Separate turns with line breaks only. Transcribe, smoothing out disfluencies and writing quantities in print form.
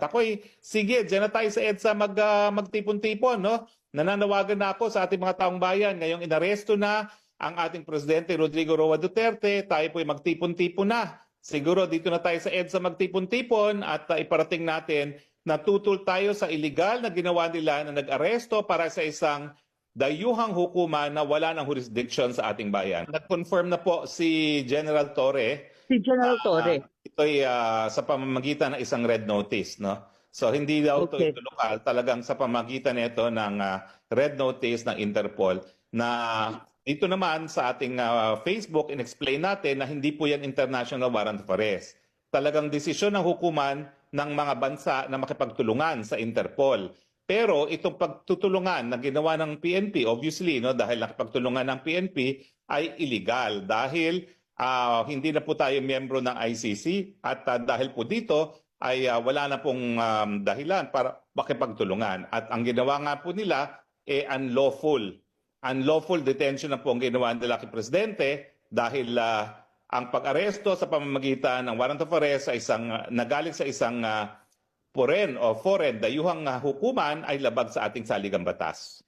Kakoy, sige, diyan na tayo sa EDSA magtipon-tipon, no? Nananawagan na ako sa ating mga taong bayan. Ngayong inaresto na ang ating Presidente Rodrigo Roa Duterte, tayo po'y magtipon-tipon na. Siguro dito na tayo sa EDSA magtipon-tipon at iparating natin na tutol tayo sa illegal na ginawa nila na nag-aresto para sa isang dayuhang hukuman na wala ng jurisdiction sa ating bayan. Nag-confirm na po si General Torre.
Si General Torre.
Ito'y sa pamamagitan ng isang red notice, no? So hindi daw
Okay.
ito lokal, talagang sa pamamagitan nito ng red notice ng Interpol na dito naman sa ating Facebook, in-explain natin na hindi po yan international warrant of arrest. Talagang desisyon ng hukuman ng mga bansa na makipagtulungan sa Interpol. Pero itong pagtutulungan na ginawa ng PNP, obviously, no, dahil nakipagtulungan ng PNP ay illegal dahil hindi na po tayo miyembro ng ICC at dahil po dito ay wala na pong dahilan para makipagtulungan. At ang ginawa nga po nila unlawful. Unlawful detention na po ang ginawa nila kay Presidente dahil ang pag-aresto sa pamamagitan ng warrant of arrest sa isang nagaling sa isang foreign dayuhang hukuman ay labag sa ating saligang batas.